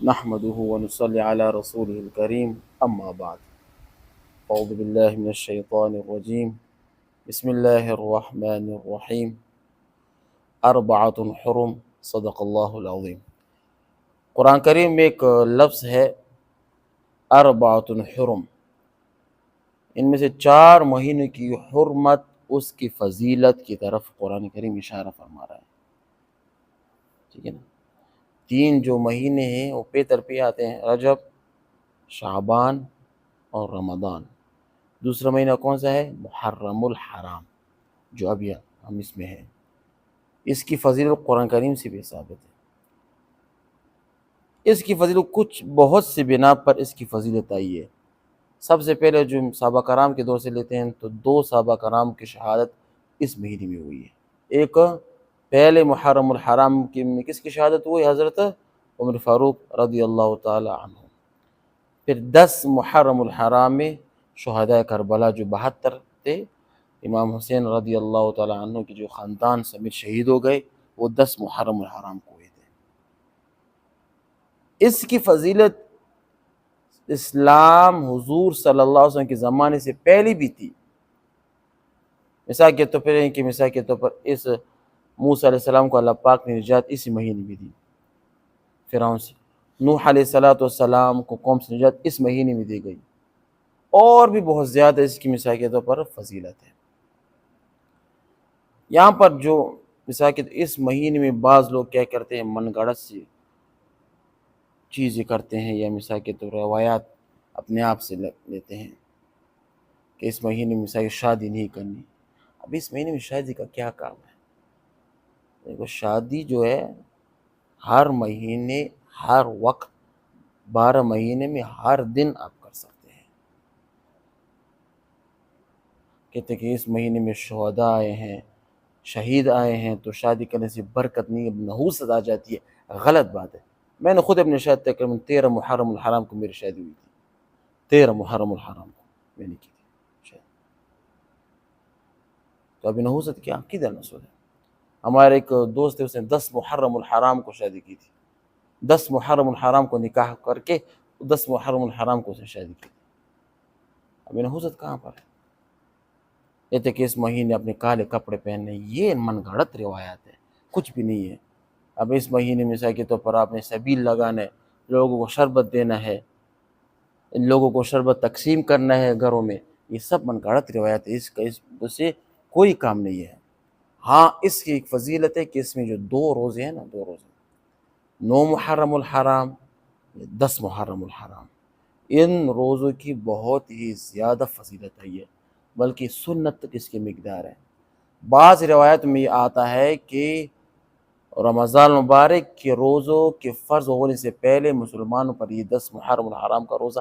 نحمده ونصلي على رسوله الكريم اما بعد اعوذ بالله من الشیطان الرجیم بسم اللہ الرحمن الرحیم اربعۃ حرم صدق اللہ العظیم۔ قرآن کریم میں ایک لفظ ہے اربعۃ حرم، ان میں سے 4 مہینوں کی حرمت، اس کی فضیلت کی طرف قرآن کریم اشارہ فرما رہا ہے، ٹھیک ہے نا۔ 3 جو مہینے ہیں وہ پہ در پہ آتے ہیں، رجب، شعبان اور رمضان۔ دوسرا مہینہ کون سا ہے؟ محرم الحرام، جو ابھی ہم اس میں ہیں۔ اس کی فضیلت قرآن کریم سے بھی ثابت ہے۔ اس کی فضیلت کچھ بہت سی بنا پر اس کی فضیلت آئی ہے۔ سب سے پہلے جو صحابہ کرام کے دور سے لیتے ہیں تو 2 صحابہ کرام کی شہادت اس مہینے میں ہوئی ہے۔ ایک پہلے محرم الحرام میں کس کی شہادت ہوئی؟ حضرت عمر فاروق رضی اللہ تعالی عنہ۔ پھر 10 محرم الحرام میں شہداء کربلا جو 72 تھے، امام حسین رضی اللہ تعالی عنہ کی جو خاندان سمیت شہید ہو گئے، وہ 10 محرم الحرام کو ہوئے تھے۔ اس کی فضیلت اسلام حضور صلی اللہ علیہ وسلم کے زمانے سے پہلے بھی تھی۔ مثال کے طور پر اس موسیٰ علیہ السلام کو اللہ پاک نے نجات اسی مہینے میں دی فرعون سے۔ نوح علیہ السلام کو قوم سے نجات اس مہینے میں دی گئی، اور بھی بہت زیادہ اس کی مثال کے طور پر فضیلت ہے۔ یہاں پر جو مثال کے اس مہینے میں بعض لوگ کیا کرتے ہیں، من گھڑت سی چیزیں کرتے ہیں، یا مثال کے طور روایات اپنے آپ سے لیتے ہیں کہ اس مہینے میں مثال شادی نہیں کرنی۔ اب اس مہینے میں شادی کا کیا کام ہے؟ دیکھو، شادی جو ہے ہر مہینے، ہر وقت، 12 مہینے میں ہر دن آپ کر سکتے ہیں۔ کہتے کہ اس مہینے میں شہداء آئے ہیں، شہید آئے ہیں، تو شادی کرنے سے برکت نہیں، اب نحوست آ جاتی ہے۔ غلط بات ہے۔ میں نے خود اپنے شادی تقریباً 13 محرم الحرام کو میری شادی ہوئی تھی، 13 محرم الحرام کو میں نے کی تھی شادی۔ تو ابھی نحوست کیا کدھر نسل ہے؟ ہمارے ایک دوست ہے، اس نے 10 محرم الحرام کو شادی کی تھی، 10 محرم الحرام کو نکاح کر کے 10 محرم الحرام کو اس نے شادی کی تھی۔ ابھی نحوست کہاں پر ہے؟ کہتے کہ اس مہینے اپنے کالے کپڑے پہننے، یہ من گھڑت روایات ہے، کچھ بھی نہیں ہے۔ اب اس مہینے میں مثال کے طور پر آپ نے سبیل لگانا ہے، لوگوں کو شربت دینا ہے، ان لوگوں کو شربت تقسیم کرنا ہے گھروں میں، یہ سب من گھڑت روایت ہے، اس سے کوئی کام نہیں ہے۔ ہاں، اس کی ایک فضیلت ہے کہ اس میں جو 2 روزے ہیں نا، 2 روزے، 9 محرم الحرام، 10 محرم الحرام، ان روزوں کی بہت ہی زیادہ فضیلت ہے، یہ بلکہ سنت تک اس کی مقدار ہے۔ بعض روایت میں یہ آتا ہے کہ رمضان مبارک کے روزوں کے فرض ہونے سے پہلے مسلمانوں پر یہ 10 محرم الحرام کا روزہ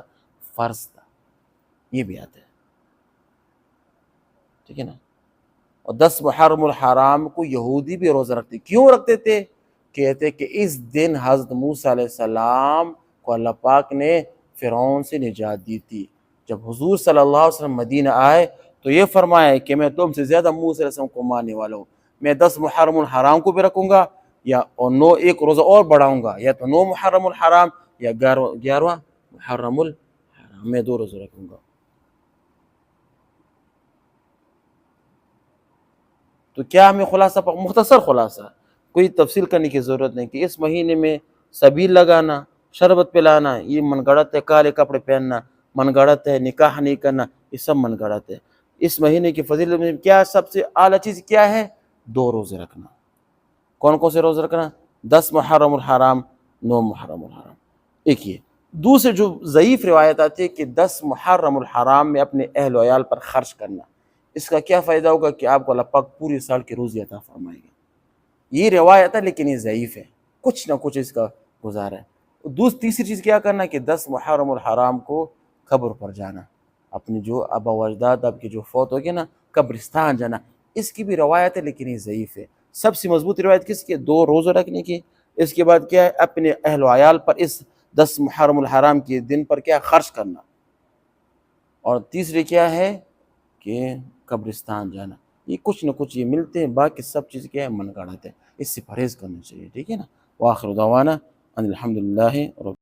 فرض تھا، یہ بھی آتا ہے، ٹھیک ہے نا۔ اور 10 محرم الحرام کو یہودی بھی روزہ رکھتے، کیوں رکھتے تھے؟ کہتے کہ اس دن حضرت موسیٰ علیہ السلام کو اللہ پاک نے فرعون سے نجات دی تھی۔ جب حضور صلی اللہ علیہ وسلم مدینہ آئے تو یہ فرمایا کہ میں تم سے زیادہ موسیٰ علیہ السلام کو ماننے والا ہوں، میں 10 محرم الحرام کو بھی رکھوں گا، یا اور 9 ایک روزہ اور بڑھاؤں گا، یا تو 9 محرم الحرام یا 11واں محرم الحرام، میں 2 روزہ رکھوں گا۔ تو کیا ہمیں خلاصہ مختصر خلاصہ، کوئی تفصیل کرنے کی ضرورت نہیں کہ اس مہینے میں سبیل لگانا، شربت پلانا یہ من گھڑت ہے، کالے کپڑے پہننا من گھڑت ہے، نکاح نہیں کرنا یہ سب من گھڑت ہے۔ اس مہینے کی فضیلت میں کیا سب سے اعلیٰ چیز کیا ہے؟ 2 روزے رکھنا۔ کون کون سے روزے رکھنا؟ 10 محرم الحرام، 9 محرم الحرام، ایک یہ۔ دوسرے جو ضعیف روایت آتی ہے کہ 10 محرم الحرام میں اپنے اہل و عیال پر خرچ کرنا، اس کا کیا فائدہ ہوگا کہ آپ کو اللہ پاک پوری سال کی روزی عطا فرمائے گا۔ یہ روایت ہے لیکن یہ ضعیف ہے، کچھ نہ کچھ اس کا گزارا ہے۔ تیسری چیز کیا کرنا کہ 10 محرم الحرام کو قبر پر جانا، اپنے جو آبا و اجداد آپ کے جو فوت ہو گئے نا، قبرستان جانا، اس کی بھی روایت ہے لیکن یہ ضعیف ہے۔ سب سے مضبوط روایت کس کی؟ 2 روزہ رکھنے کی۔ اس کے بعد کیا ہے؟ اپنے اہل و عیال پر اس 10 محرم الحرام کے دن پر کیا خرچ کرنا، اور تیسری کیا ہے کہ قبرستان جانا۔ یہ کچھ نہ کچھ یہ ملتے ہیں، باقی سب چیز کیا ہے؟ من گھڑت ہے، اس سے پرہیز کرنا چاہیے، ٹھیک ہے نا۔ وآخر دعوانا ان الحمدللہ رب